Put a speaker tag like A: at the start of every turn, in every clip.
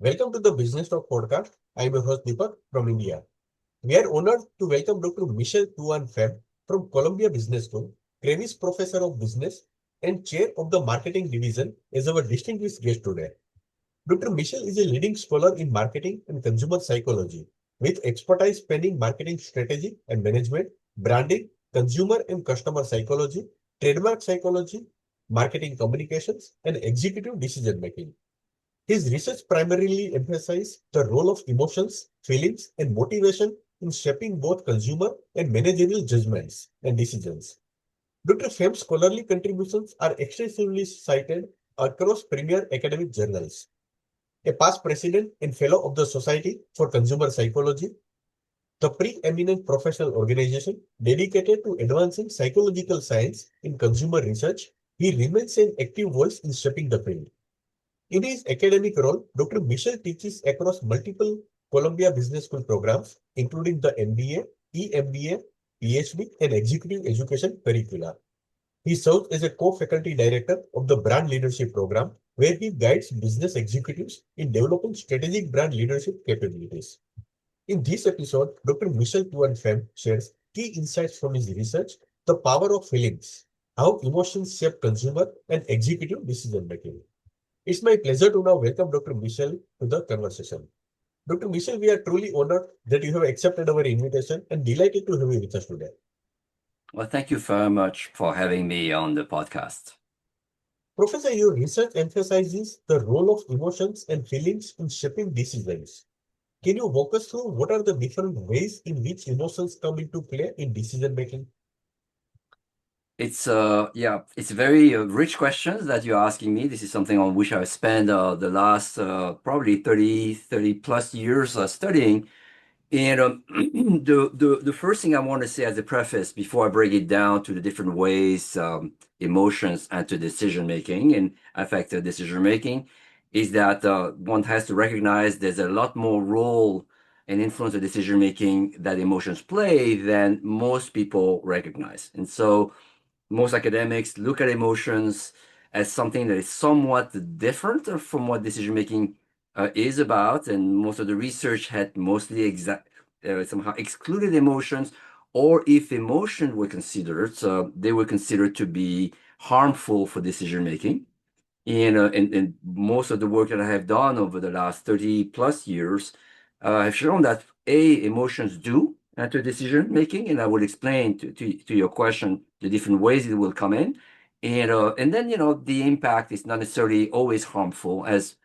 A: Welcome to the Business Talk podcast. I am your host Deepak from India. We are honored to welcome Dr. Michel Tuan Pham from Columbia Business School, Kravis Professor of Business and Chair of the Marketing Division as our distinguished guest today. Dr. Michel is a leading scholar in marketing and consumer psychology with expertise spanning marketing strategy and management, branding, consumer and customer psychology, trademark psychology, marketing communications, and executive decision making. His research primarily emphasizes the role of emotions, feelings, and motivation in shaping both consumer and managerial judgments and decisions. Dr. Pham's scholarly contributions are extensively cited across premier academic journals. A past president and fellow of the Society for Consumer Psychology, the preeminent professional organization dedicated to advancing psychological science in consumer research, he remains an active voice in shaping the field. In his academic role, Dr. Michel teaches across multiple Columbia Business School programs, including the MBA, EMBA, PhD, and executive education curricula. He serves as a co-faculty director of the Brand Leadership Program, where he guides business executives in developing strategic brand leadership capabilities. In this episode, Dr. Michel Tuan Pham shares key insights from his research, the power of feelings, how emotions shape consumer and executive decision making. It's my pleasure to now welcome Dr. Michel to the conversation. Dr. Michel, we are truly honored that you have accepted our invitation and delighted to have you with us today.
B: Well, thank you very much for having me on the podcast.
A: Professor, your research emphasizes the role of emotions and feelings in shaping decisions. Can you walk us through what are the different ways in which emotions come into play in decision making?
B: It's very rich questions that you're asking me. This is something on which I've spent the last probably 30 plus years studying. And the first thing I want to say as a preface before I break it down to the different ways emotions enter decision making and affect the decision making is that one has to recognize there's a lot more role and influence of decision making that emotions play than most people recognize. And so most academics look at emotions as something that is somewhat different from what decision making is about, and most of the research had mostly somehow excluded emotions, or if emotions were considered, they were considered to be harmful for decision making. And most of the work that I have done over the last 30 plus years have shown that emotions do enter decision making, and I will explain to your question the different ways it will come in, and then the impact is not necessarily always harmful as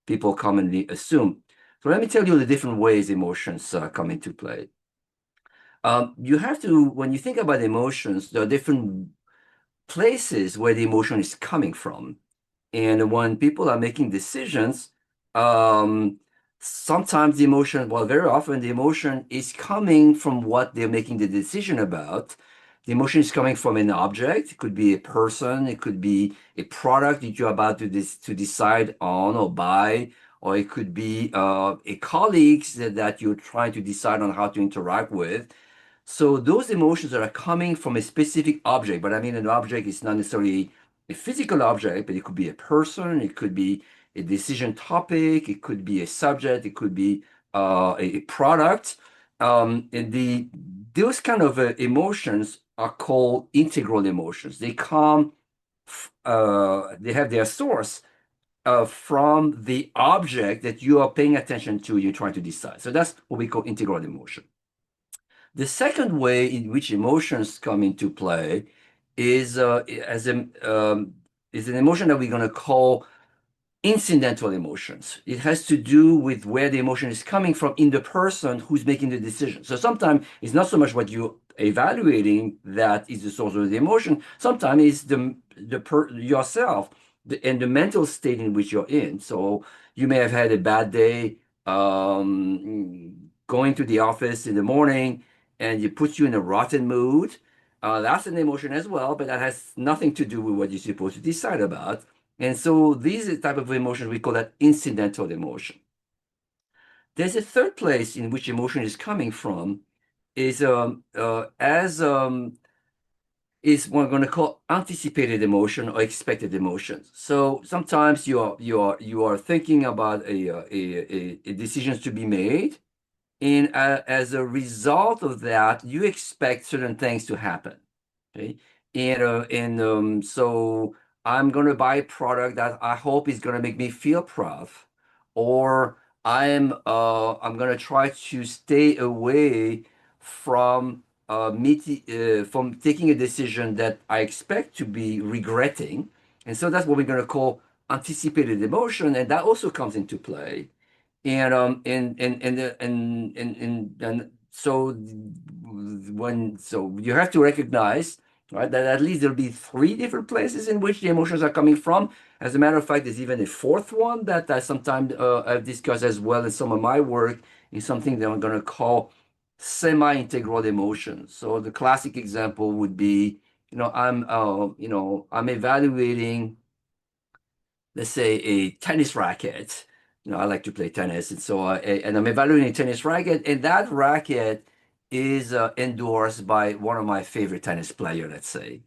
B: people commonly assume. So let me tell you the different ways emotions come into play. You have to, when you think about emotions, there are different places where the emotion is coming from. And when people are making decisions, sometimes the emotion, well, very often the emotion is coming from what they're making the decision about. The emotion is coming from an object. It could be a person. It could be a product that you're about to decide on or buy, or it could be a colleague that you're trying to decide on how to interact with. So those emotions that are coming from a specific object, but I mean an object is not necessarily a physical object, but it could be a person, it could be a decision topic, it could be a subject, it could be a product. And those kind of emotions are called integral emotions. They come, they have their source from the object that you are paying attention to, you're trying to decide. So that's what we call integral emotion. The second way in which emotions come into play is is an emotion that we're going to call incidental emotions. It has to do with where the emotion is coming from in the person who's making the decision. So sometimes it's not so much what you're evaluating that is the source of the emotion. Sometimes it's yourself and the mental state in which you're in. So you may have had a bad day going to the office in the morning, and it puts you in a rotten mood. That's an emotion as well, but that has nothing to do with what you're supposed to decide about. And so these are the type of emotions we call that incidental emotion. There's a third place in which emotion is coming from is as is what we're going to call anticipated emotion or expected emotions. So sometimes you are thinking about a decisions to be made, and as a result of that, you expect certain things to happen. Okay. And so I'm gonna buy a product that I hope is gonna make me feel proud, or I'm gonna try to stay away from from taking a decision that I expect to be regretting. And so that's what we're gonna call anticipated emotion, and that also comes into play. And so so you have to recognize, right, that at least there'll be three different places in which the emotions are coming from. As a matter of fact, there's even a fourth one that I sometimes I've discussed as well in some of my work, is something that I'm going to call semi-integral emotions. So the classic example would be, I'm evaluating, let's say, a tennis racket. I like to play tennis, and so and I'm evaluating a tennis racket, and that racket is endorsed by one of my favorite tennis players, let's say.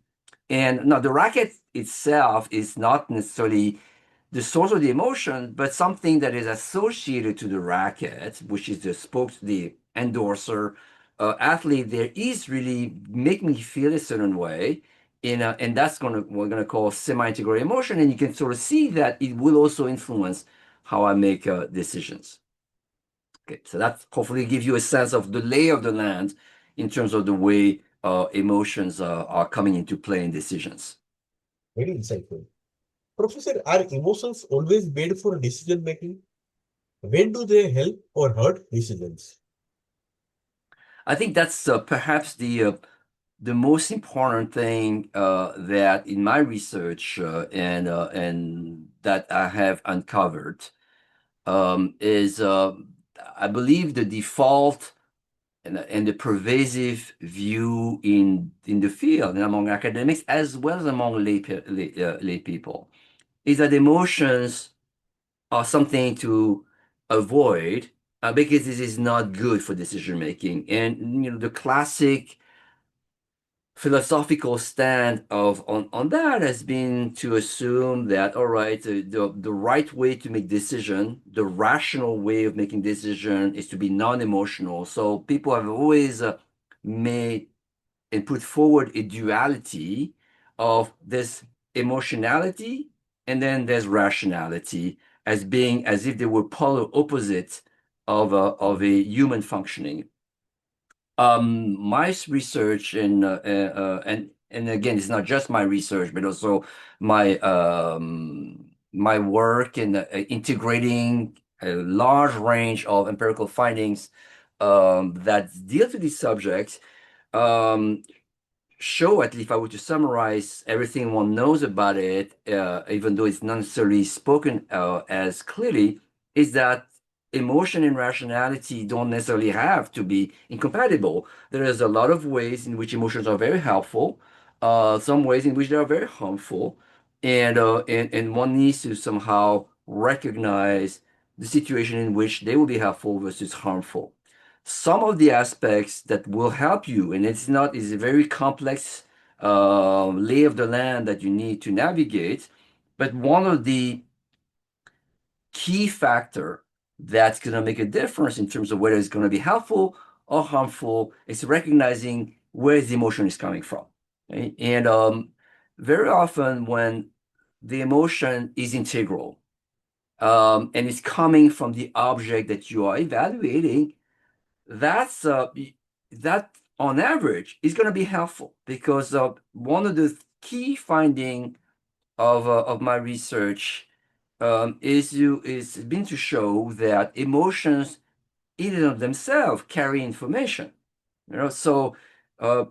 B: And now the racket itself is not necessarily the source of the emotion, but something that is associated to the racket, which is the endorser athlete there, is really making me feel a certain way. And that's we're gonna call semi-integral emotion, and you can sort of see that it will also influence how I make decisions. Okay, so that hopefully gives you a sense of the lay of the land in terms of the way emotions are coming into play in decisions.
A: Very insightful. Professor, are emotions always made for decision making? When do they help or hurt decisions?
B: I think that's perhaps the most important thing that in my research and that I have uncovered is I believe the default and the pervasive view in the field and among academics as well as among lay people is that emotions are something to avoid because this is not good for decision making. And the classic philosophical stand of on that has been to assume that, all right, the right way to make decision, the rational way of making decision, is to be non-emotional. So people have always made and put forward a duality of this emotionality and then there's rationality, as being as if they were polar opposites of a human functioning. My research and again, it's not just my research, but also my work in integrating a large range of empirical findings that deal to these subjects um, show, at least if I were to summarize everything one knows about it, even though it's not necessarily spoken as clearly, is that emotion and rationality don't necessarily have to be incompatible. There is a lot of ways in which emotions are very helpful, some ways in which they are very harmful, and one needs to somehow recognize the situation in which they will be helpful versus harmful. Some of the aspects that will help you, and it's a very complex lay of the land that you need to navigate, but one of the key factor that's going to make a difference in terms of whether it's going to be helpful or harmful is recognizing where the emotion is coming from. Okay? And very often when the emotion is integral and it's coming from the object that you are evaluating, that's that on average is going to be helpful because one of the key finding of my research is been to show that emotions in and of themselves carry information. So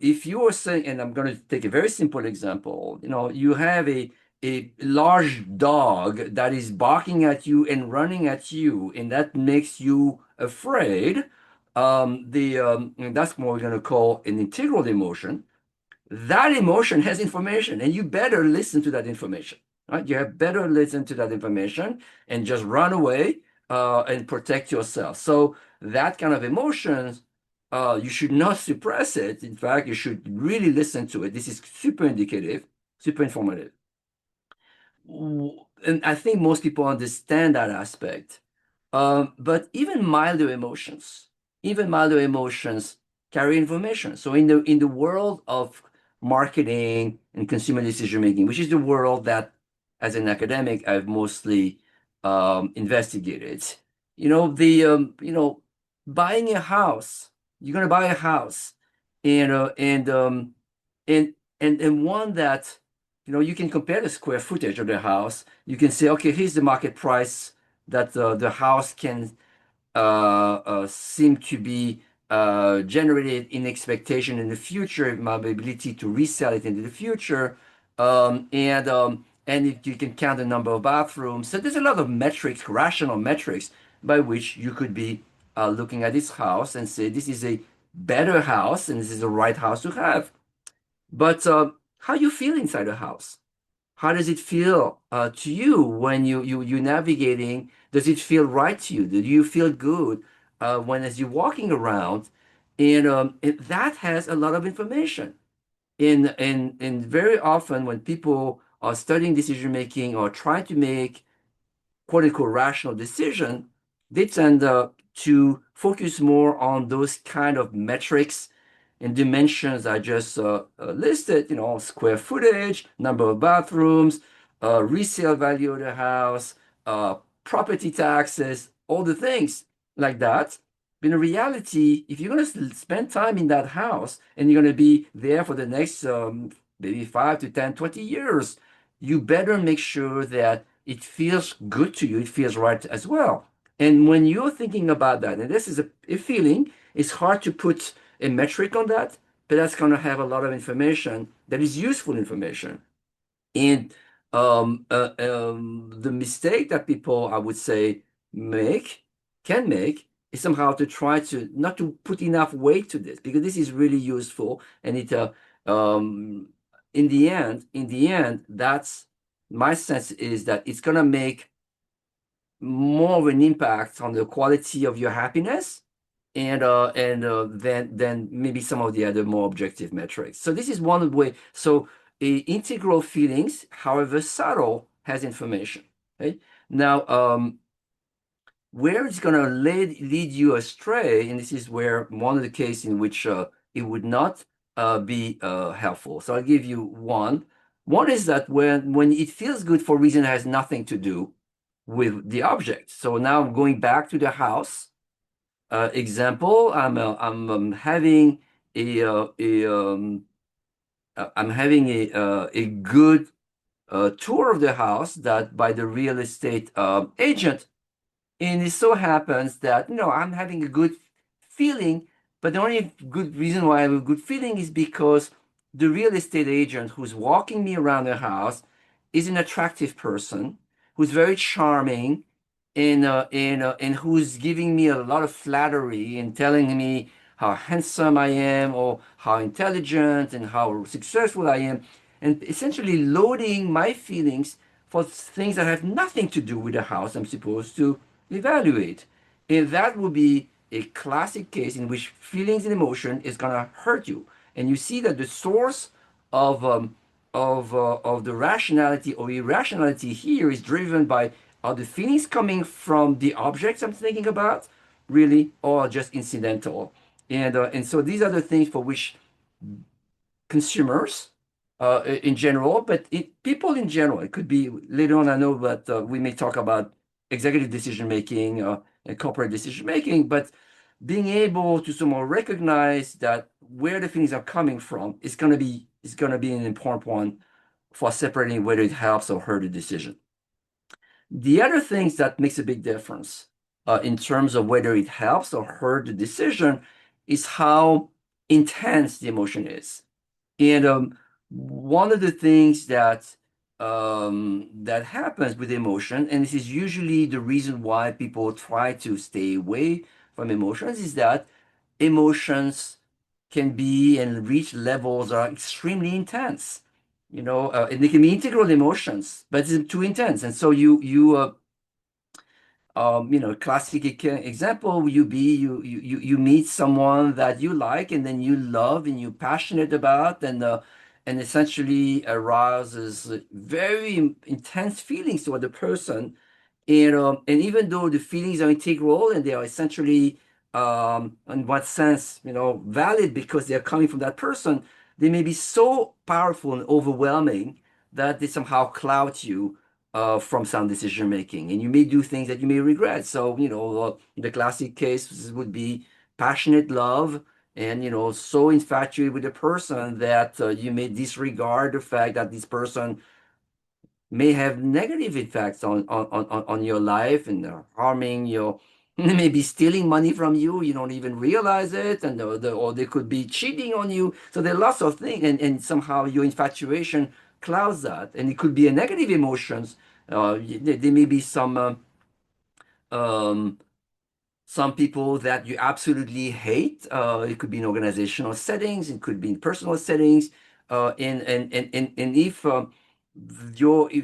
B: if you are saying, and I'm going to take a very simple example, you have a large dog that is barking at you and running at you, and that makes you afraid. And that's what we're going to call an integral emotion. That emotion has information, and you better listen to that information, right? You have better listen to that information and just run away and protect yourself. So that kind of emotions You should not suppress it. In fact, you should really listen to it. This is super indicative, super informative. And I think most people understand that aspect. But even milder emotions carry information. So in the world of marketing and consumer decision making, which is the world that, as an academic, I've mostly investigated. Buying a house. You're gonna buy a house, and and and one that you can compare the square footage of the house. You can say, okay, here's the market price that the house can seem to be generated in expectation in the future, my ability to resell it into the future, and you can count the number of bathrooms. So there's a lot of metrics, rational metrics, by which you could be looking at this house and say this is a better house and this is the right house to have. But how you feel inside the house? How does it feel to you when you're navigating? Does it feel right to you? Do you feel good when as you're walking around? And that has a lot of information. And very often when people are studying decision making or trying to make quote unquote rational decision, they tend to focus more on those kind of metrics and dimensions I just listed, square footage, number of bathrooms, resale value of the house, property taxes, all the things like that. But in reality, if you're going to spend time in that house and you're going to be there for the next maybe 5 to 10, 20 years, you better make sure that it feels good to you, it feels right as well. And when you're thinking about that, and this is a feeling, it's hard to put a metric on that, but that's going to have a lot of information that is useful information. And the mistake that people, I would say, can make, is somehow to try to not to put enough weight to this because this is really useful, and um, in the end, that's my sense is that it's going to make more of an impact on the quality of your happiness than maybe some of the other more objective metrics. So this is one way. So integral feelings, however subtle, has information. Okay? Now, where it's going to lead you astray, and this is where one of the cases in which it would not be helpful. So I'll give you one. One is that when it feels good for a reason that has nothing to do with the object. So now going back to the house example, I'm having a good tour of the house that by the real estate agent, and it so happens that, I'm having a good feeling, but the only good reason why I have a good feeling is because the real estate agent who's walking me around the house is an attractive person who's very charming and who's giving me a lot of flattery and telling me how handsome I am or how intelligent and how successful I am, and essentially loading my feelings for things that have nothing to do with the house I'm supposed to evaluate. And that would be a classic case in which feelings and emotion is going to hurt you. And you see that the source of of the rationality or irrationality here is driven by, are the feelings coming from the objects I'm thinking about, really, or just incidental? And so these are the things for which consumers in general, but people in general. It could be later on. I know that we may talk about executive decision making and corporate decision making, but being able to somehow recognize that where the feelings are coming from is going to be an important one for separating whether it helps or hurt a decision. The other things that makes a big difference in terms of whether it helps or hurt the decision is how intense the emotion is. And one of the things that happens with emotion, and this is usually the reason why people try to stay away from emotions, is that emotions can be and reach levels that are extremely intense. And they can be integral emotions, but it's too intense, and so Classic example, you meet someone that you like and then you love and you're passionate about and essentially arouses very intense feelings toward the person. And even though the feelings are integral and they are essentially, in what sense, valid because they're coming from that person, they may be so powerful and overwhelming that they somehow cloud you from some decision making, and you may do things that you may regret. So, the classic case would be passionate love, and so infatuated with a person that you may disregard the fact that this person may have negative effects on your life and harming your maybe stealing money from you, you don't even realize it, and or they could be cheating on you. So there are lots of things, and somehow your infatuation clouds that, and it could be a negative emotions. There may be um, some people that you absolutely hate. It could be in organizational settings, it could be in personal settings. And if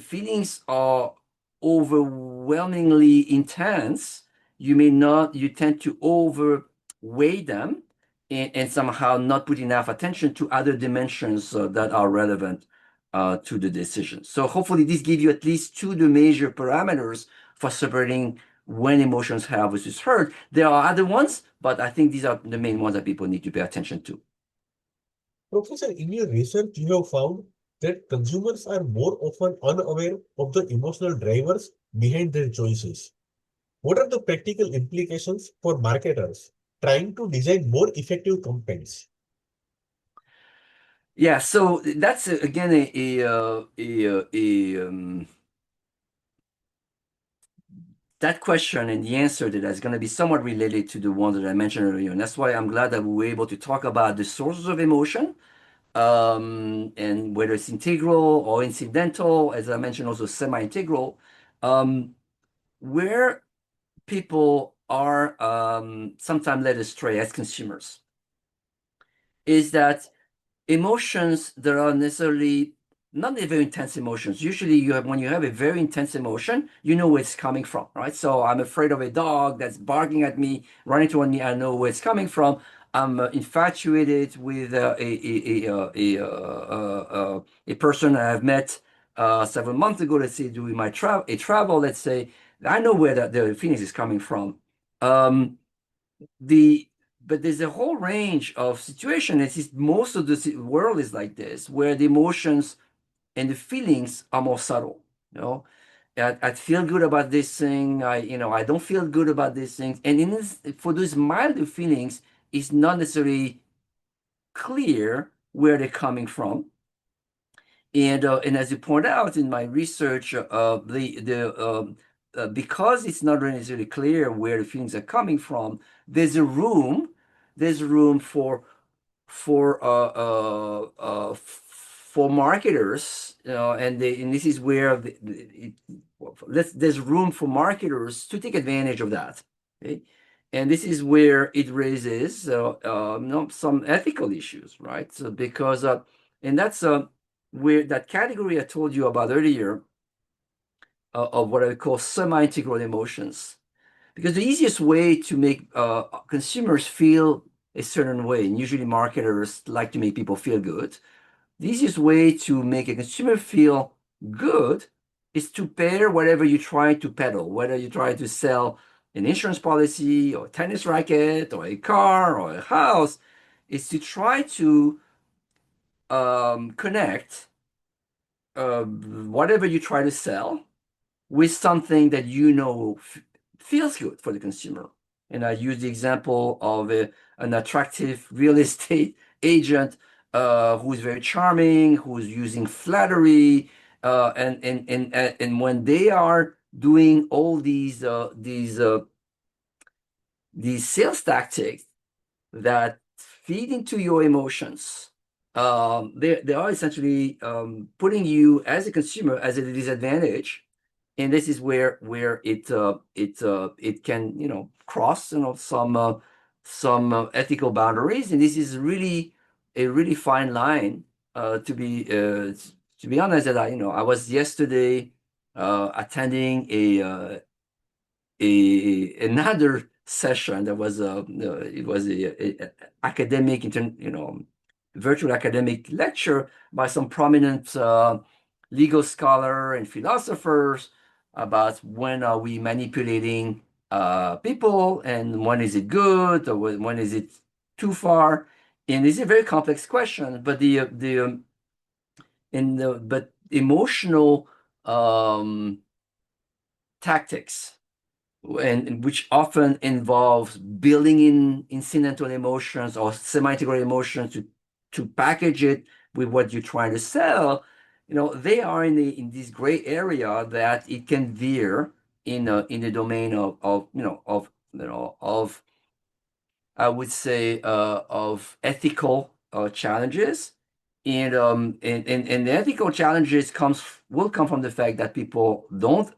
B: feelings are overwhelmingly intense, you tend to overweigh them and somehow not put enough attention to other dimensions that are relevant to the decision. So hopefully this gives you at least two the major parameters for separating when emotions have versus hurt. There are other ones, but I think these are the main ones that people need to pay attention to.
A: Professor, in your research, you have found that consumers are more often unaware of the emotional drivers behind their choices. What are the practical implications for marketers trying to design more effective campaigns?
B: Yeah, so that's again that question and the answer to that is going to be somewhat related to the one that I mentioned earlier, and that's why I'm glad that we were able to talk about the sources of emotion, and whether it's integral or incidental, as I mentioned, also semi-integral, um, where people are sometimes led astray as consumers is that emotions that are necessarily not the very intense emotions. Usually you have when you have a very intense emotion, you know where it's coming from, right? So I'm afraid of a dog that's barking at me, running toward me. I know where it's coming from. I'm infatuated with a person I've met several months ago. Let's say doing my travel. Let's say I know where the feelings is coming from. Um, the but there's a whole range of situations. Most of the world is like this, where the emotions and the feelings are more subtle. You know, I feel good about this thing. I don't feel good about these things. And for those milder feelings, it's not necessarily clear where they're coming from. And as you point out in my research, because it's not really necessarily clear where the feelings are coming from, there's a room, there's room for marketers, and this is where there's room for marketers to take advantage of that. Okay? And this is where it raises some ethical issues, right? So because and that's where that category I told you about earlier of what I call semi-integral emotions. Because the easiest way to make consumers feel a certain way, and usually marketers like to make people feel good, the easiest way to make a consumer feel good is to pair whatever you try to peddle, whether you try to sell an insurance policy or a tennis racket or a car or a house, is to try to connect whatever you try to sell with something that feels good for the consumer. And I use the example of an attractive real estate agent who is very charming, who is using flattery, and when they are doing all these sales tactics that feed into your emotions, they are essentially putting you as a consumer as a disadvantage, and this is where it can cross some ethical boundaries, and this is really a really fine line to be honest. That I was yesterday attending another session that was it was a academic virtual academic lecture by some prominent legal scholar and philosophers about when are we manipulating people, and when is it good, or when is it too far. And it's a very complex question, but but emotional tactics, and which often involves building in incidental emotions or semi-integral emotions to package it with what you're trying to sell. They are in this gray area that it can veer in the domain of I would say of ethical challenges. And the ethical challenges will come from the fact that people don't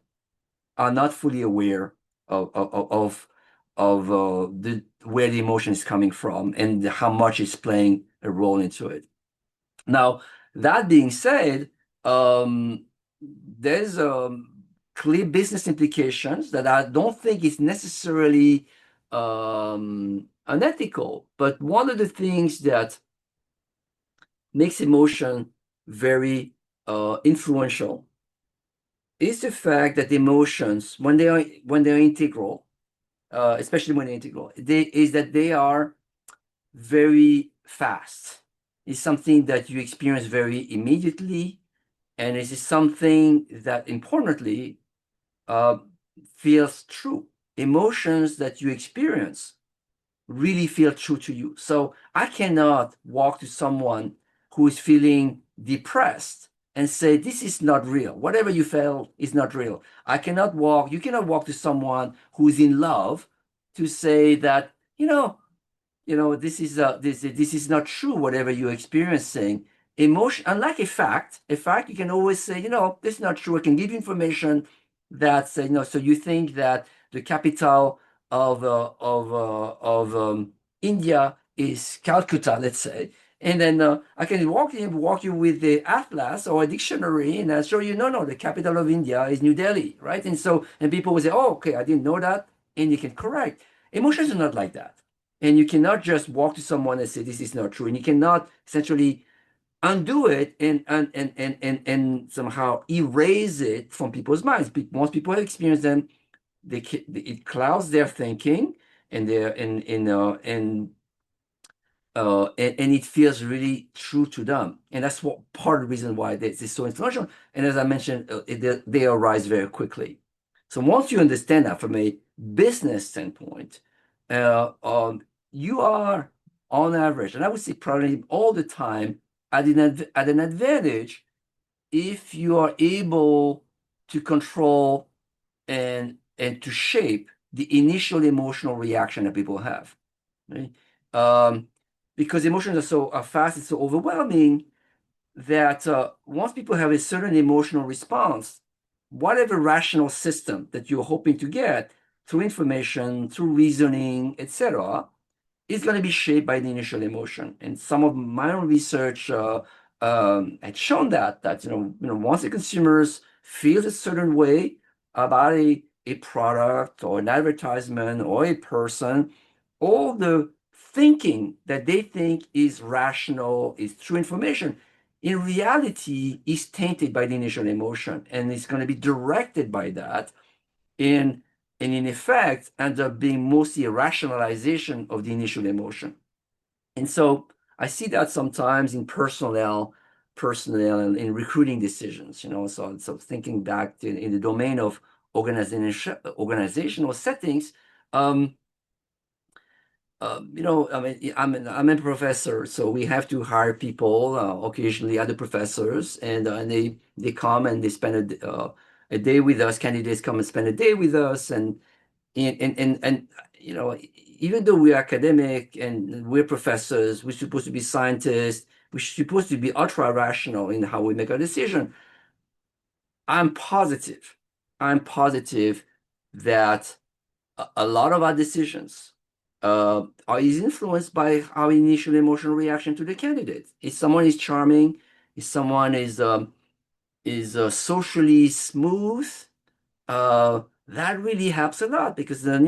B: are not fully aware of where the emotion is coming from and how much it's playing a role into it. Now, that being said, there's clear business implications that I don't think is necessarily unethical, but one of the things that makes emotion very influential is the fact that emotions, when they're integral, especially when they're integral, is that they are very fast. It's something that you experience very immediately, and it is something that, importantly, uh, feels true. Emotions that you experience really feel true to you. So I cannot walk to someone who is feeling depressed and say, this is not real. Whatever you felt is not real. You cannot walk to someone who is in love to say that, this is not true, whatever you're experiencing. Emotion, unlike a fact you can always say, this is not true. I can give you information that say, so you think that the capital of India is Calcutta, let's say. And then I can walk you with the atlas or a dictionary, and I'll show you, no, the capital of India is New Delhi, right? And people will say, oh, okay, I didn't know that, and you can correct. Emotions are not like that. And you cannot just walk to someone and say, this is not true. And you cannot essentially undo it and somehow erase it from people's minds. Most people have experienced them. It clouds their thinking, and and it feels really true to them. And that's what part of the reason why this is so influential. And as I mentioned, they arise very quickly. So once you understand that from a business standpoint, uh, um, you are on average, and I would say probably all the time, at an advantage if you are able to control and to shape the initial emotional reaction that people have. Right? Um, because emotions are fast and so overwhelming that once people have a certain emotional response, whatever rational system that you're hoping to get through information, through reasoning, etc., is going to be shaped by the initial emotion. And some of my own research had shown that once the consumers feel a certain way about a product or an advertisement or a person, all the thinking that they think is rational, is true information, in reality is tainted by the initial emotion, and it's going to be directed by that, and in effect end up being mostly a rationalization of the initial emotion. And so I see that sometimes in personnel and in recruiting decisions, so thinking back in the domain of organizational settings. I mean, I'm a professor, so we have to hire people, occasionally other professors, and they come and they spend a day with us. Candidates come and spend a day with us, and even though we're academic and we're professors, we're supposed to be scientists, we're supposed to be ultra rational in how we make our decision. I'm positive, I'm positive that a lot of our decisions is influenced by our initial emotional reaction to the candidate. If someone is charming, if someone is socially smooth, that really helps a lot because then,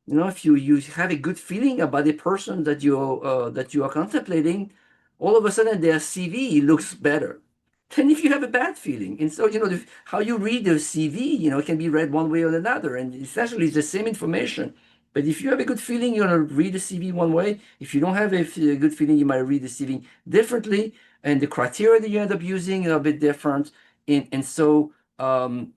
B: if you have a good feeling about the person that you are contemplating, all of a sudden their CV looks better than if you have a bad feeling. And so, how you read the CV, can be read one way or another, and essentially it's the same information. But if you have a good feeling, you're gonna read the CV one way. If you don't have a good feeling, you might read the CV differently, and the criteria that you end up using are a bit different. And so that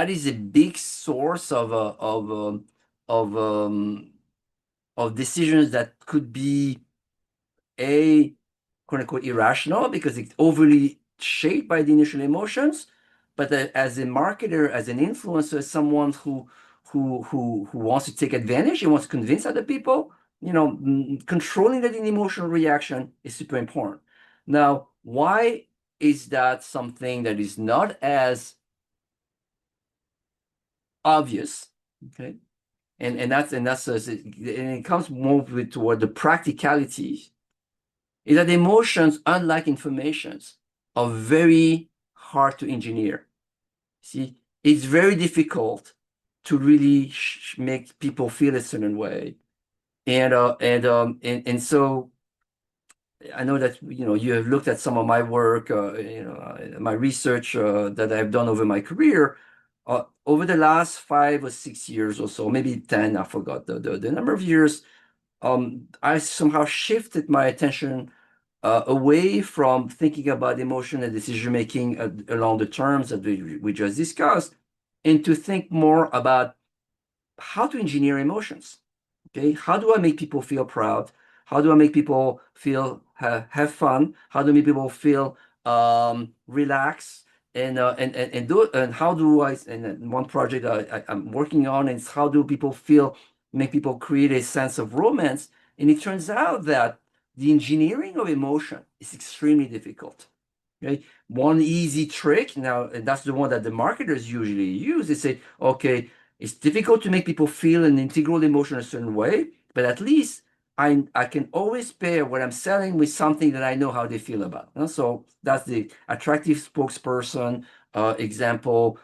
B: is a big source of decisions that could be a quote unquote irrational because it's overly shaped by the initial emotions. But as a marketer, as an influencer, as someone who wants to take advantage and wants to convince other people, controlling that emotional reaction is super important. Now, why is that something that is not as obvious? Okay. And it comes more toward the practicality is that emotions, unlike informations, are very hard to engineer. See, it's very difficult to really make people feel a certain way. And so I know that you have looked at some of my work, my research that I've done over my career. Over the last 5 or 6 years or so, maybe 10, I forgot the number of years. I somehow shifted my attention away from thinking about emotion and decision making along the terms that we just discussed, and to think more about how to engineer emotions. Okay, how do I make people feel proud? How do I make people feel have fun? How do I make people feel relax? And how do I? And one project I'm working on is how do people feel? Make people create a sense of romance. And it turns out that the engineering of emotion is extremely difficult. Okay, one easy trick now, and that's the one that the marketers usually use. They say, okay, it's difficult to make people feel an integral emotion a certain way, but at least I can always pair what I'm selling with something that I know how they feel about. So that's the attractive spokesperson example.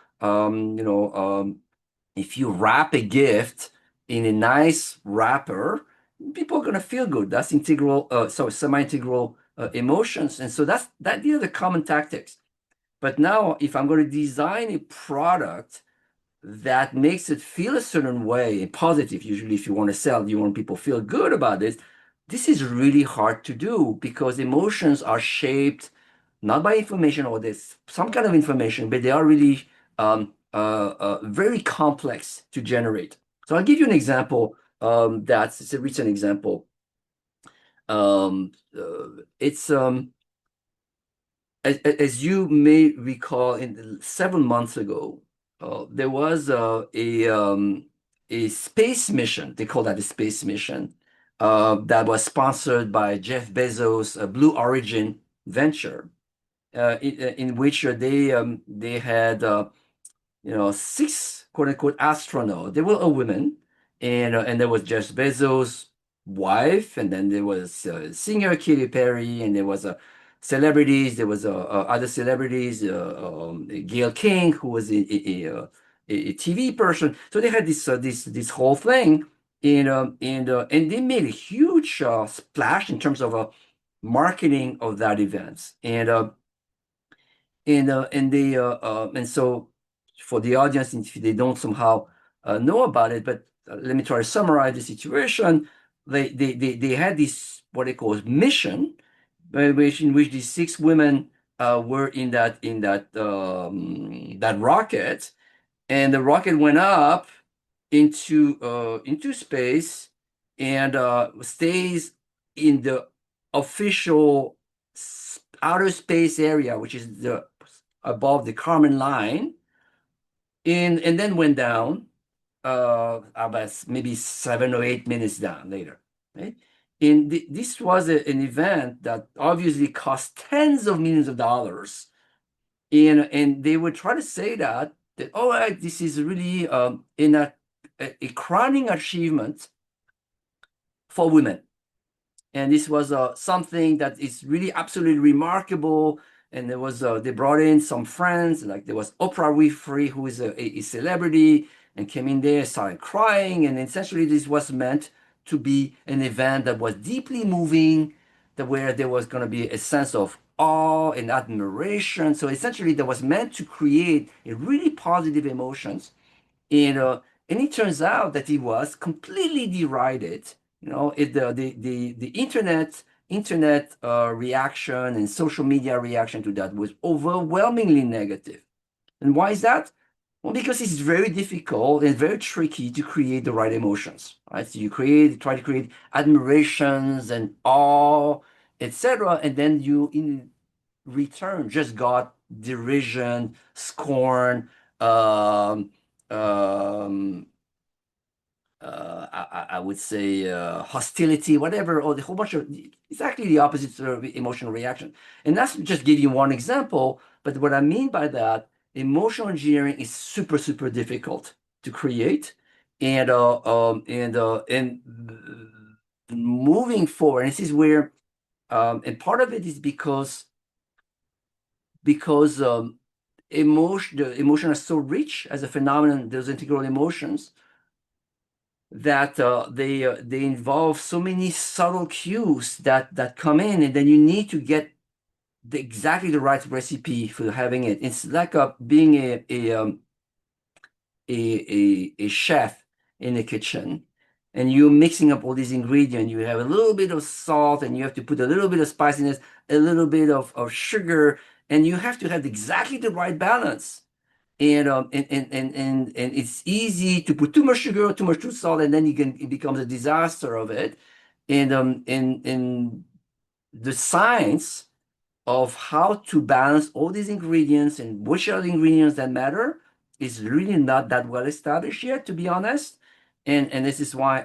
B: If you wrap a gift in a nice wrapper, people are going to feel good. That's integral, semi-integral emotions. And so these are the common tactics. But now, if I'm going to design a product that makes it feel a certain way, positive, usually if you want to sell, you want people to feel good about this. This is really hard to do because emotions are shaped not by information or this some kind of information, but they are really very complex to generate. So I'll give you an example. It's a recent example. It's as you may recall, in several months ago, there was a space mission. They call that a space mission that was sponsored by Jeff Bezos' Blue Origin venture, in which they had six quote unquote astronauts. They were all women, and there was Jeff Bezos' wife, and then there was singer Katy Perry, and there was celebrities. There was other celebrities, Gail King, who was a TV person. So they had this whole thing, and they made a huge splash in terms of marketing of that event, and so for the audience, if they don't somehow know about it, but let me try to summarize the situation. They had this what they call mission, in which these six women were in that rocket, and the rocket went up into space and stays in the official outer space area, which is above the Kármán line, and then went down about maybe 7 or 8 minutes down later. Right? And this was an event that obviously cost tens of millions of dollars, and they would try to say that all right, this is really a crowning achievement for women. And this was something that is really absolutely remarkable. and there was they brought in some friends, like there was Oprah Winfrey, who is a celebrity, and came in there, started crying, and essentially this was meant to be an event that was deeply moving, that where there was going to be a sense of awe and admiration. So essentially, that was meant to create a really positive emotions, and it turns out that it was completely derided. You know, the internet reaction and social media reaction to that was overwhelmingly negative. And why is that? Well, because it's very difficult and very tricky to create the right emotions, right? So try to create admirations and awe, etc., and then you in return just got derision, scorn, um, um, I would say hostility, whatever, or the whole bunch of exactly the opposite of emotional reaction. And that's just give you one example. But what I mean by that, emotional engineering is super, super difficult to create. And moving forward, and this is where and part of it is because the emotion is so rich as a phenomenon, those integral emotions that they involve so many subtle cues that come in, and then you need to get exactly the right recipe for having it. It's like being a chef in the kitchen, and you're mixing up all these ingredients. You have a little bit of salt, and you have to put a little bit of spiciness, a little bit of sugar, and you have to have exactly the right balance. And it's easy to put too much sugar or too much too salt, and then it becomes a disaster of it. And the science of how to balance all these ingredients and which are the ingredients that matter is really not that well established yet, to be honest. And this is why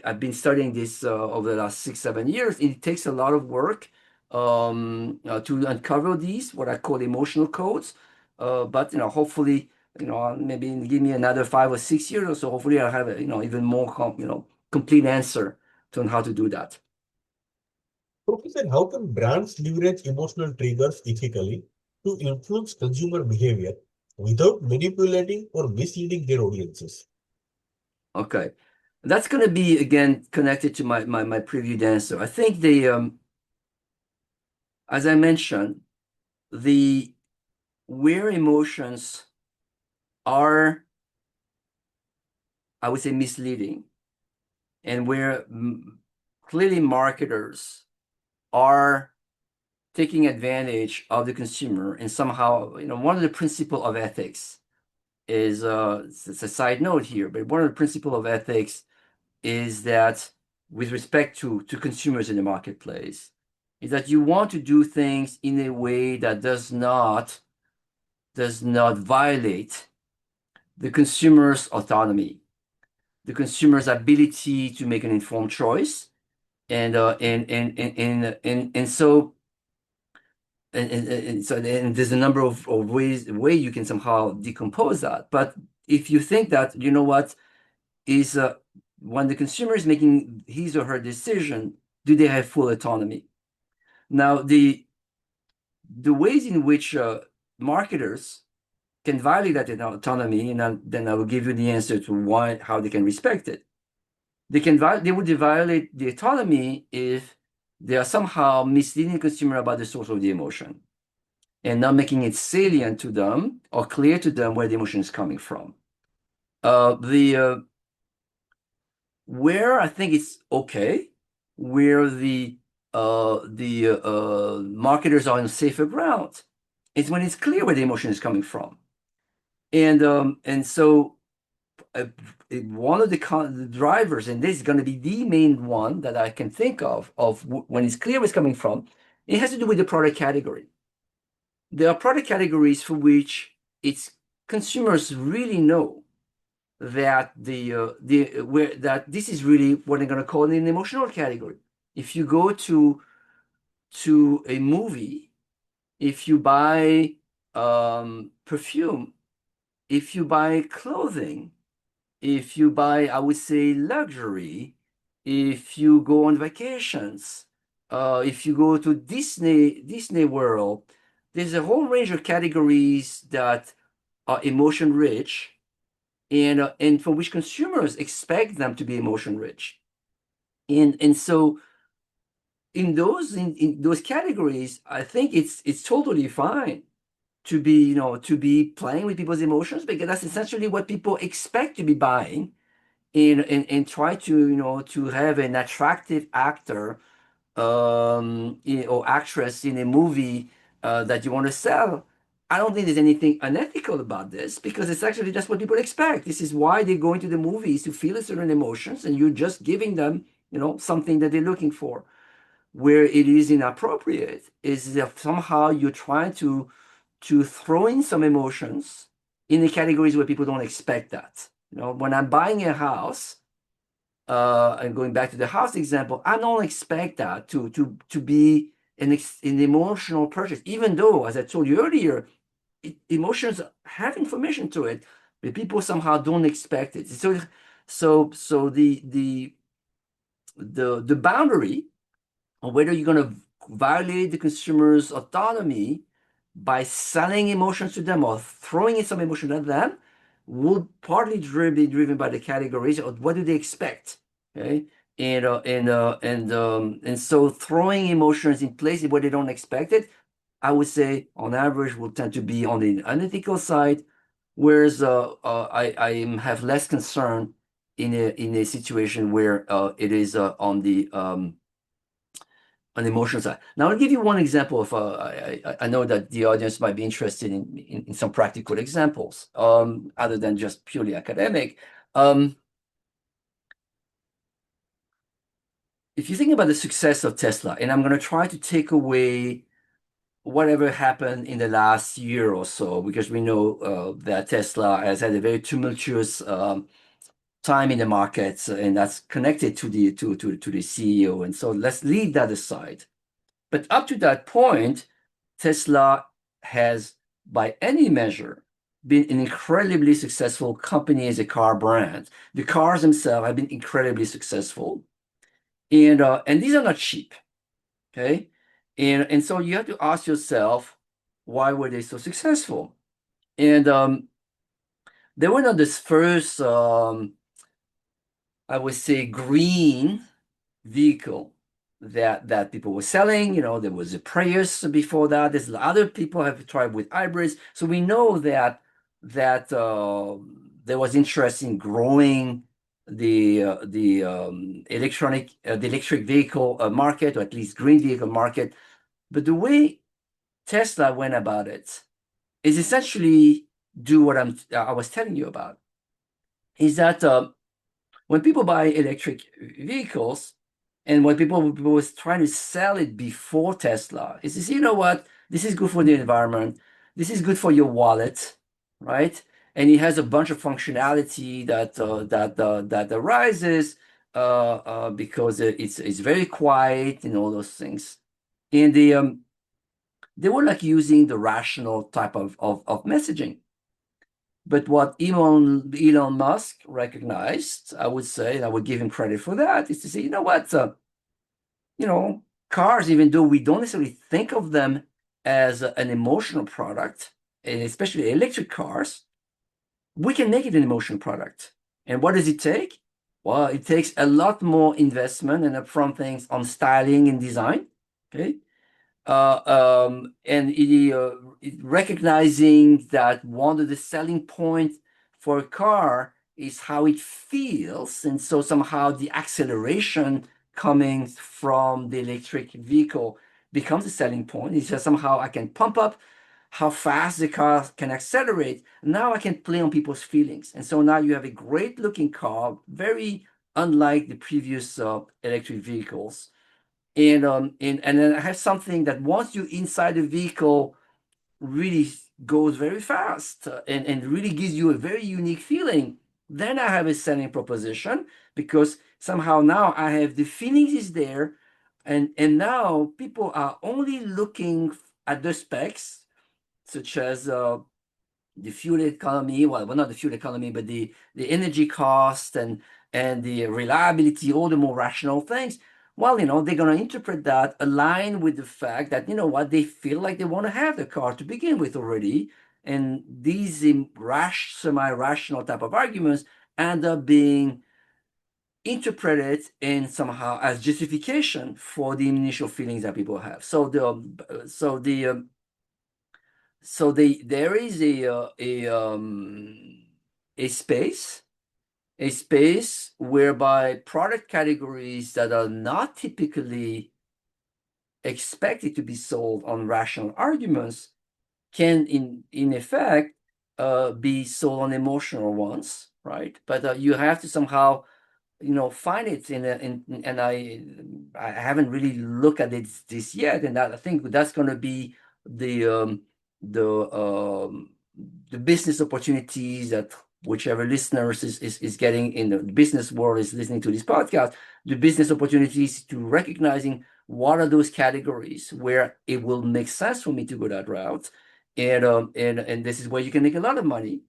B: I've been studying this over the last 6 7 years. It takes a lot of work to uncover these what I call emotional codes. But hopefully, maybe give me another 5 or 6 years or so. Hopefully, I'll have a even more complete answer to on how to do that.
A: Professor, how can brands leverage emotional triggers ethically to influence consumer behavior without manipulating or misleading their audiences?
B: Okay. That's going to be again connected to my previewed answer. I think as I mentioned, the where emotions are, I would say, misleading, and where clearly marketers are taking advantage of the consumer, and somehow, one of the principle of ethics is it's a side note here, but one of the principle of ethics is that with respect to consumers in the marketplace, is that you want to do things in a way that does not violate the consumer's autonomy, the consumer's ability to make an informed choice, and so and there's a number of ways you can somehow decompose that. But if you think that, what is when the consumer is making his or her decision, do they have full autonomy? Now, the ways in which marketers can violate that autonomy, and then I will give you the answer to how they can respect it. They would violate the autonomy if they are somehow misleading the consumer about the source of the emotion and not making it salient to them or clear to them where the emotion is coming from. The Where I think it's okay, where the marketers are on safer ground, is when it's clear where the emotion is coming from. And so one of the drivers, and this is going to be the main one that I can think of when it's clear where it's coming from, it has to do with the product category. There are product categories for which it's consumers really know that that this is really what I'm going to call an emotional category. If you go to a movie, if you buy perfume, if you buy clothing, if you buy, I would say, luxury, if you go on vacations, if you go to Disney World, there's a whole range of categories that are emotion rich, and for which consumers expect them to be emotion rich. And so in those categories, I think it's totally fine to be playing with people's emotions, because that's essentially what people expect to be buying, and try to have an attractive actor or actress in a movie that you want to sell. I don't think there's anything unethical about this, because it's actually just what people expect. This is why they go into the movies, to feel certain emotions, and you're just giving them something that they're looking for. Where it is inappropriate is that somehow you're trying to throw in some emotions in the categories where people don't expect that. When I'm buying a house, and going back to the house example, I don't expect that to be an emotional purchase, even though, as I told you earlier, emotions have information to it, but people somehow don't expect it. So the boundary on whether you're going to violate the consumer's autonomy by selling emotions to them or throwing in some emotion at them would partly be driven by the categories of what do they expect. Okay. And so throwing emotions in places where they don't expect it, I would say on average will tend to be on the unethical side, whereas I have less concern in a situation where it is on the emotional side. Now, I'll give you one example of, I know that the audience might be interested in some practical examples, other than just purely academic. If you think about the success of Tesla, and I'm going to try to take away whatever happened in the last year or so, because we know that Tesla has had a very tumultuous time in the markets, and that's connected to the CEO. And so let's leave that aside. But up to that point, Tesla has, by any measure, been an incredibly successful company as a car brand. The cars themselves have been incredibly successful, and these are not cheap. Okay, and so you have to ask yourself, why were they so successful? And they were not this first, I would say, green vehicle that people were selling. There was a Prius before that. There's other people have tried with hybrids. So we know that there was interest in growing the electric vehicle market, or at least green vehicle market. But the way Tesla went about it is essentially do what I was telling you about. Is that when people buy electric vehicles, and when people was trying to sell it before Tesla, is this, what? This is good for the environment. This is good for your wallet, right? And it has a bunch of functionality that arises because it's very quiet and all those things. And they were like using the rational type of messaging. But what Elon Musk recognized, I would say, and I would give him credit for that, is to say, what, cars, even though we don't necessarily think of them as an emotional product, and especially electric cars, we can make it an emotional product. And what does it take? Well, it takes a lot more investment and upfront things on styling and design. Okay. And recognizing that one of the selling points for a car is how it feels, and so somehow the acceleration coming from the electric vehicle becomes a selling point. It's just somehow I can pump up how fast the car can accelerate. Now I can play on people's feelings, and so now you have a great looking car, very unlike the previous electric vehicles. And then I have something that once you're inside the vehicle really goes very fast, and really gives you a very unique feeling. Then I have a selling proposition, because somehow now I have the feelings is there, and now people are only looking at the specs, such as the fuel economy, well, not the fuel economy, but the energy cost and the reliability, all the more rational things. well, they're going to interpret that align with the fact that, what, they feel like they want to have the car to begin with already. And these semi-rational type of arguments end up being interpreted in somehow as justification for the initial feelings that people have. There is a space whereby product categories that are not typically expected to be sold on rational arguments can in effect be sold on emotional ones, right? But you have to somehow find it and I haven't really looked at this yet, and I think that's going to be the um, the um, the business opportunities that whichever listeners is getting in the business world is listening to this podcast, the business opportunities to recognizing what are those categories where it will make sense for me to go that route, and this is where you can make a lot of money.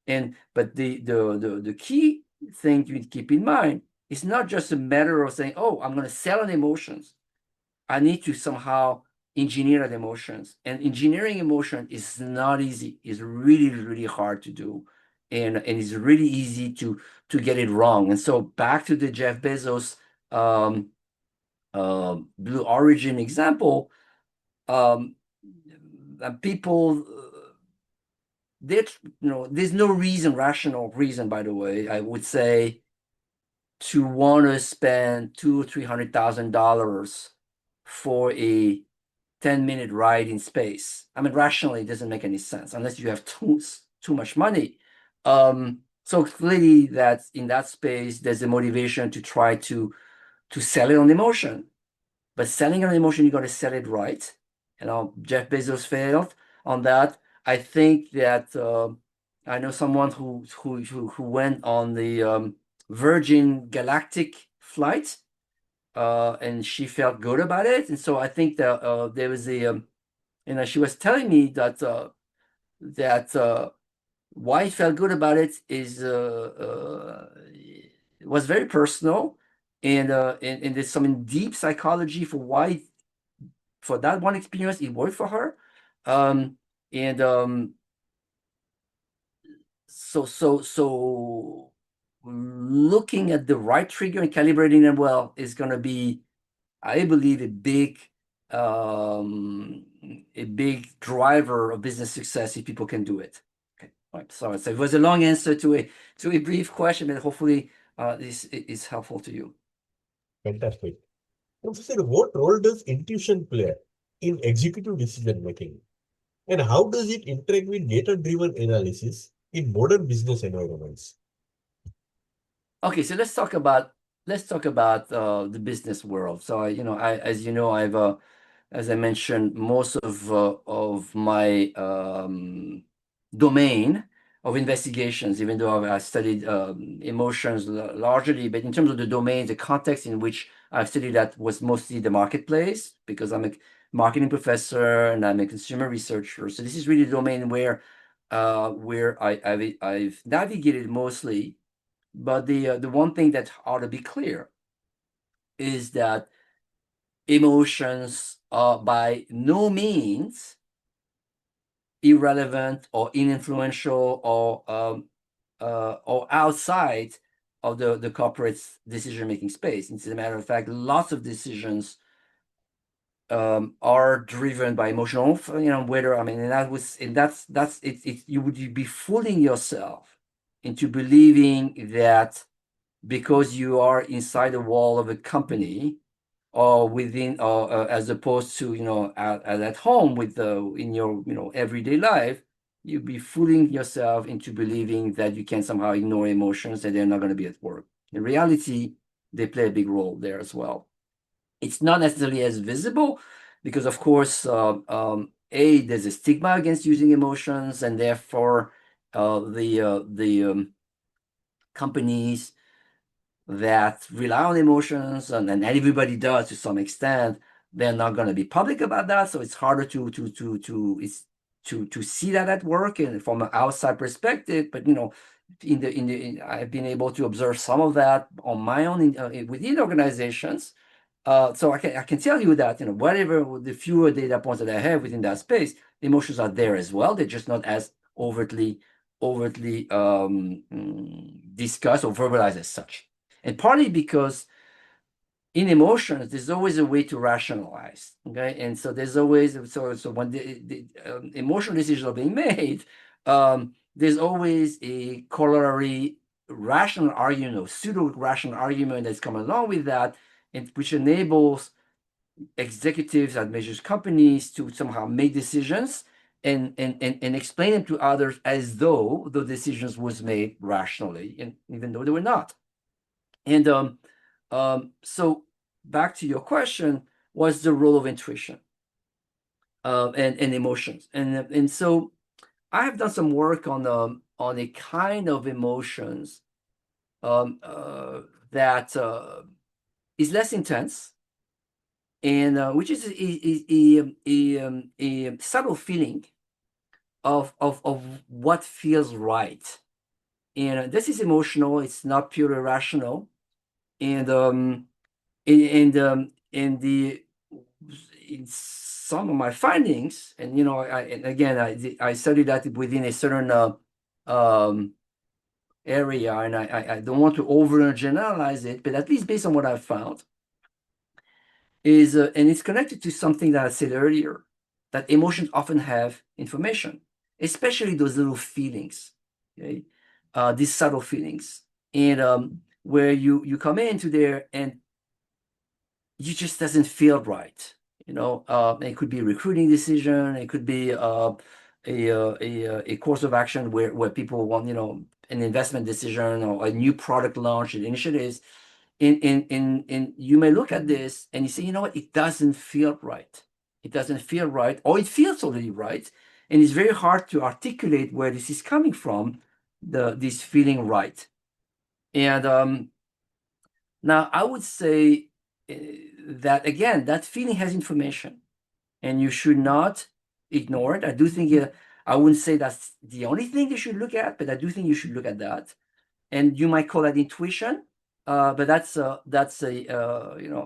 B: But the key thing to keep in mind is not just a matter of saying, oh, I'm going to sell on emotions. I need to somehow engineer the emotions. And engineering emotion is not easy. It's really, really hard to do. And it's really easy to get it wrong. And so back to the Jeff Bezos Blue Origin example, um, people there's no rational reason, by the way, I would say, to want to spend $200,000-$300,000 for a 10-minute ride in space. I mean, rationally, it doesn't make any sense unless you have too much money. So clearly, that in that space, there's a motivation to try to sell it on emotion. But selling on emotion, you got to sell it right. Jeff Bezos failed on that. I think that I know someone who went on the Virgin Galactic flight, and she felt good about it. And so I think that there was she was telling me that why it felt good about it is was very personal, and there's some deep psychology for why for that one experience it worked for her. And so looking at the right trigger and calibrating them well is going to be, I believe, a big driver of business success if people can do it. Okay. All right. So it was a long answer to a brief question, but hopefully this is helpful to you.
A: Fantastic. Professor, what role does intuition play in executive decision making? And how does it interact with data-driven analysis in modern business environments?
B: Okay, so let's talk about the business world. So as you know, I've as I mentioned, most of my domain of investigations, even though I've studied emotions largely, but in terms of the domain, the context in which I've studied that was mostly the marketplace, because I'm a marketing professor and I'm a consumer researcher. So this is really the domain where I've navigated mostly. But the one thing that ought to be clear is that emotions are by no means irrelevant or influential or outside of the corporate's decision-making space. As a matter of fact, lots of decisions are driven by emotional, whether, I mean, and that's it, you would be fooling yourself into believing that because you are inside the wall of a company or within or as opposed to at home with in your everyday life, you'd be fooling yourself into believing that you can somehow ignore emotions and they're not going to be at work. In reality, they play a big role there as well. It's not necessarily as visible because, of course, there's a stigma against using emotions, and therefore the companies that rely on emotions, and everybody does to some extent, they're not going to be public about that. So it's harder to see that at work and from an outside perspective. But I've been able to observe some of that on my own within organizations, So I can tell you that, whatever the fewer data points that I have within that space, emotions are there as well. They're just not as overtly discussed or verbalized as such. And partly because in emotions, there's always a way to rationalize. Okay, and so there's always so when the emotional decisions are being made, there's always a corollary rational argument or pseudo rational argument that's come along with that, and which enables executives at major companies to somehow make decisions and explain them to others as though the decisions was made rationally, and even though they were not. And so back to your question, what's the role of intuition and emotions? And so I have done some work on a kind of emotions that is less intense, and which is a subtle feeling of what feels right. And this is emotional. It's not purely rational. And in the in some of my findings, and and again, I studied that within a certain area, and I don't want to overgeneralize it, but at least based on what I've found, is and it's connected to something that I said earlier, that emotions often have information, especially those little feelings, okay? These subtle feelings, and where you come into there and you just doesn't feel right. It could be a recruiting decision, it could be a course of action where people want, an investment decision or a new product launch and initiatives. And you may look at this and you say, you know what, it doesn't feel right. It doesn't feel right, or it feels already right. And it's very hard to articulate where this is coming from, this feeling right. And now I would say that again, that feeling has information and you should not ignore it. I do think I wouldn't say that's the only thing you should look at, but I do think you should look at that. And you might call that intuition, but that's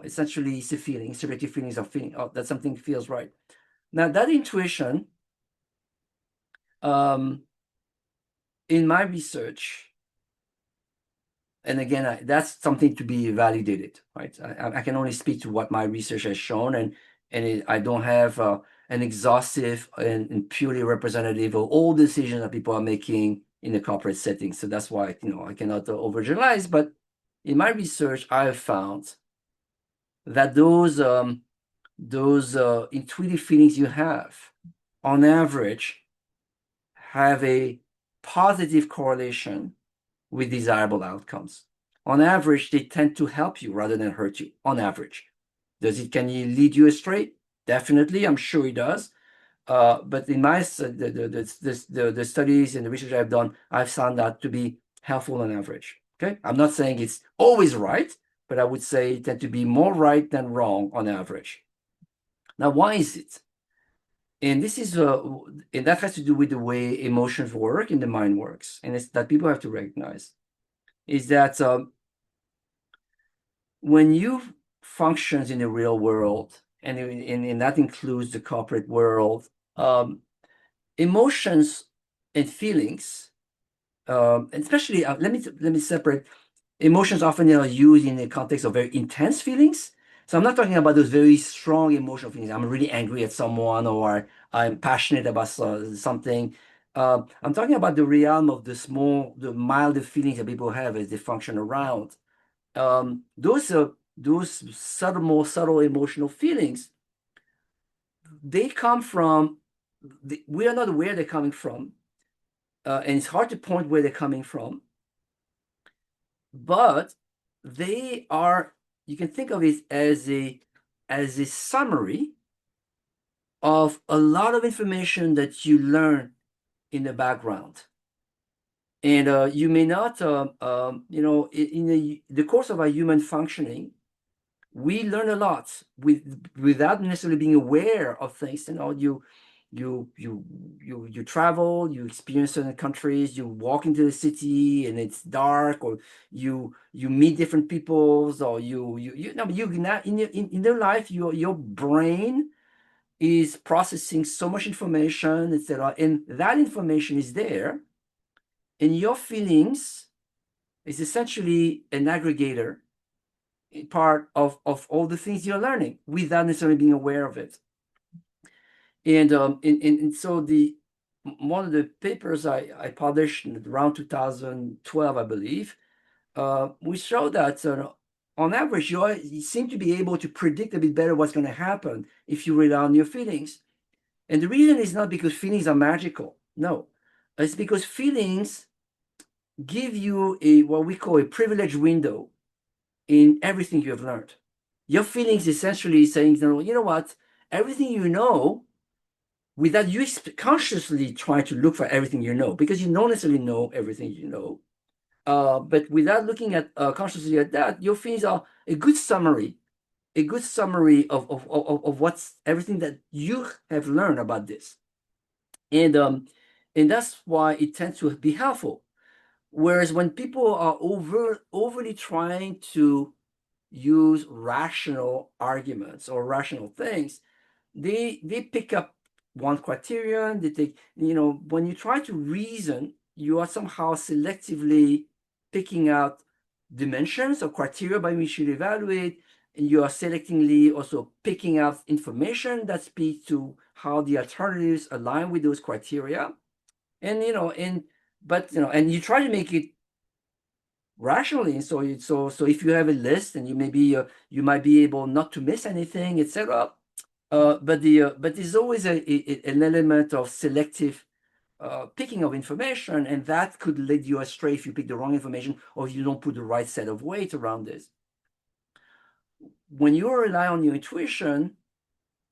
B: essentially it's a feeling, subjective feelings of feeling that something feels right. Now that intuition, in my research, and again, that's something to be validated, right? I can only speak to what my research has shown, and I don't have an exhaustive and purely representative of all decisions that people are making in the corporate setting. So that's why I cannot overgeneralize. But in my research, I have found that those intuitive feelings you have, on average, have a positive correlation with desirable outcomes. On average, they tend to help you rather than hurt you, on average. Can it lead you astray? Definitely, I'm sure it does. But in my the studies and the research I've done, I've found that to be helpful on average. Okay, I'm not saying it's always right, but I would say it tend to be more right than wrong on average. Now, why is it? And this is and that has to do with the way emotions work and the mind works, and it's that people have to recognize is that when you functions in the real world, and that includes the corporate world, emotions and feelings, and especially let me separate. Emotions often are used in the context of very intense feelings. So I'm not talking about those very strong emotional feelings. I'm really angry at someone, or I'm passionate about something. I'm talking about the realm of the milder feelings that people have as they function around. Those more subtle emotional feelings, they come from, we are not aware they're coming from, and it's hard to point where they're coming from, but you can think of it as a summary of a lot of information that you learn in the background. And you may not, in the course of our human functioning, we learn a lot without necessarily being aware of things. you travel, you experience certain countries, you walk into the city and it's dark, or you meet different peoples, or you know, you not in your life, your brain is processing so much information, etc. And that information is there, and your feelings is essentially an aggregator, part of all the things you're learning without necessarily being aware of it. And so one of the papers I published around 2012, I believe, we show that on average, you seem to be able to predict a bit better what's going to happen if you rely on your feelings. And the reason is not because feelings are magical. No, it's because feelings give you what we call a privileged window in everything you have learned. Your feelings essentially saying, you know what, everything you know, without you consciously trying to look for everything you know, because you don't necessarily know everything you know. But without looking at consciously at that, your feelings are a good summary of what's everything that you have learned about this. And that's why it tends to be helpful. Whereas when people are overly trying to use rational arguments or rational things, they pick up one criterion. They take, when you try to reason, you are somehow selectively picking out dimensions or criteria by which you evaluate, and you are selectively also picking out information that speaks to how the alternatives align with those criteria. And and you try to make it rationally. So if you have a list, and you might be able not to miss anything, etc. But there's always an element of selective picking of information, and that could lead you astray if you pick the wrong information or if you don't put the right set of weights around this. When you rely on your intuition,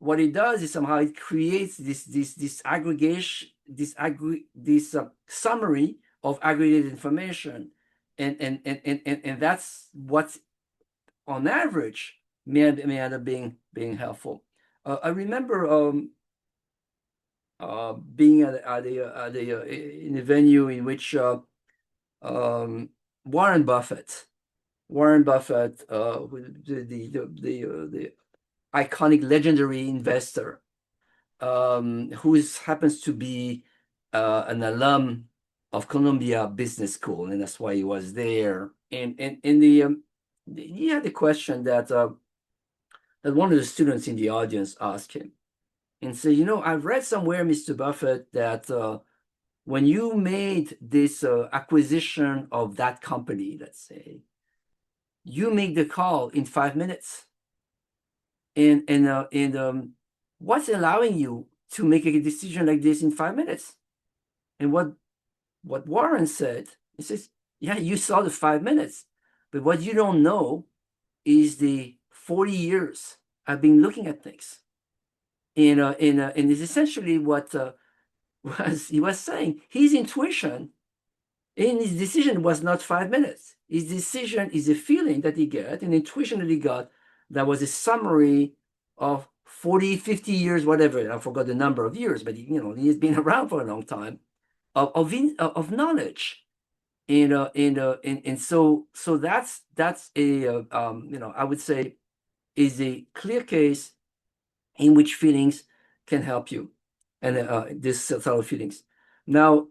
B: what it does is somehow it creates this aggregation, this summary of aggregated information, and that's what on average may end up being helpful. I remember being in a venue in which Warren Buffett, the iconic legendary investor, who happens to be an alum of Columbia Business School, and that's why he was there. And he had a question that one of the students in the audience asked him, and said, I've read somewhere, Mr. Buffett, that when you made this acquisition of that company, let's say, you make the call in 5 minutes. And what's allowing you to make a decision like this in 5 minutes? And what Warren said, he says, yeah, you saw the 5 minutes, but what you don't know is the 40 years I've been looking at things. And it's essentially what he was saying. His intuition in his decision was not 5 minutes. His decision is a feeling that he got, an intuition that he got, that was a summary of 40, 50 years, whatever. I forgot the number of years, but he's been around for a long time of knowledge. And so that's a I would say is a clear case in which feelings can help you, and this set of feelings. Now,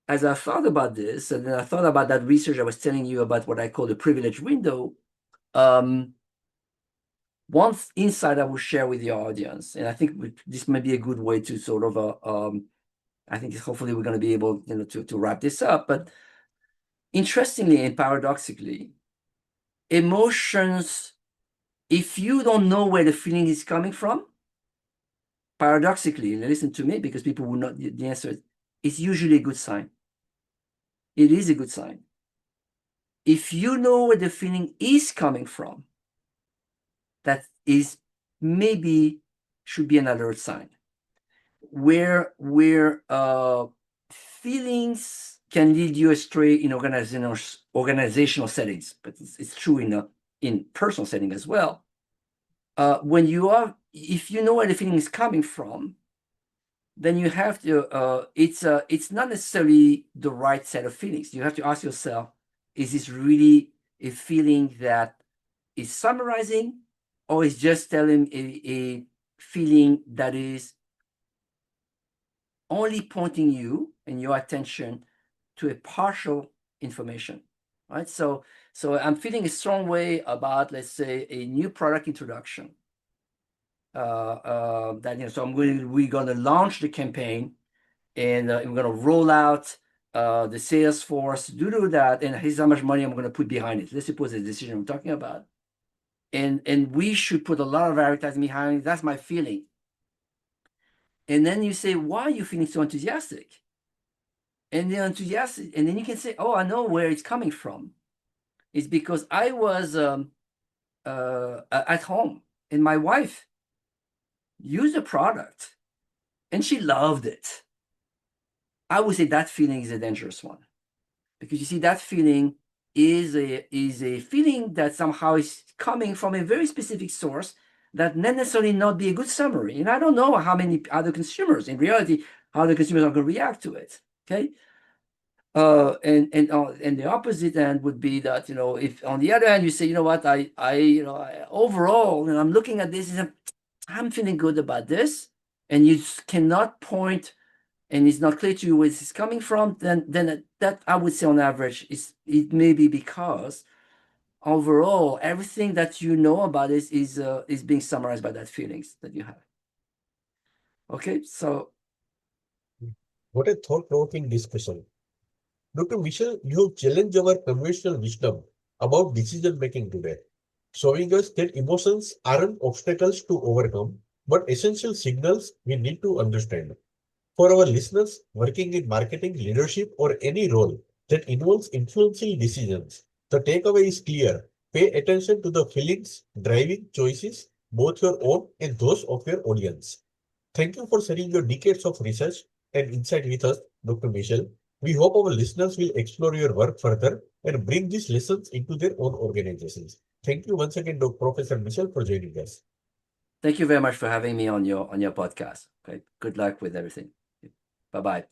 B: as I thought about this, and then I thought about that research I was telling you about, what I call the privilege window, one insight I will share with the audience, and I think this might be a good way to sort of, I think hopefully we're going to be able, to wrap this up. But interestingly and paradoxically, emotions, if you don't know where the feeling is coming from, paradoxically, and listen to me, because people will not, the answer is, it's usually a good sign. It is a good sign. If you know where the feeling is coming from, that is maybe should be an alert sign. Where feelings can lead you astray in organizational settings, but it's true in personal setting as well. If you know where the feeling is coming from, then you have to, it's not necessarily the right set of feelings. You have to ask yourself, is this really a feeling that is summarizing, or is just telling a feeling that is only pointing you and your attention to a partial information, right? So I'm feeling a strong way about, let's say, a new product introduction. So we're going to launch the campaign, and we're going to roll out the sales force, do that, and here's how much money I'm going to put behind it. Let's suppose the decision I'm talking about, and we should put a lot of advertising behind it. That's my feeling. And then you say, why are you feeling so enthusiastic? And they're enthusiastic, and then you can say, oh, I know where it's coming from. It's because I was at home, and my wife used the product, and she loved it. I would say that feeling is a dangerous one, because you see, that feeling is a feeling that somehow is coming from a very specific source that not necessarily not be a good summary. And I don't know how many other consumers, in reality, how the consumers are going to react to it. Okay. And the opposite end would be that, if on the other hand you say, you know what, overall, and I'm looking at this and I'm feeling good about this, and you cannot point, and it's not clear to you where this is coming from, then that I would say on average it may be because overall everything that you know about this is being summarized by that feelings that you have. Okay, so
A: What a thought-provoking discussion. Dr. Michel, you have challenged our conventional wisdom about decision making today, showing us that emotions aren't obstacles to overcome, but essential signals we need to understand. For our listeners working in marketing, leadership, or any role that involves influencing decisions, the takeaway is clear. Pay attention to the feelings driving choices, both your own and those of your audience. Thank you for sharing your decades of research and insight with us, Dr. Michel. We hope our listeners will explore your work further and bring these lessons into their own organizations. Thank you once again, Dr. Professor Michel, for joining us.
B: thank you very much for having me on your podcast. Okay, good luck with everything. Bye bye.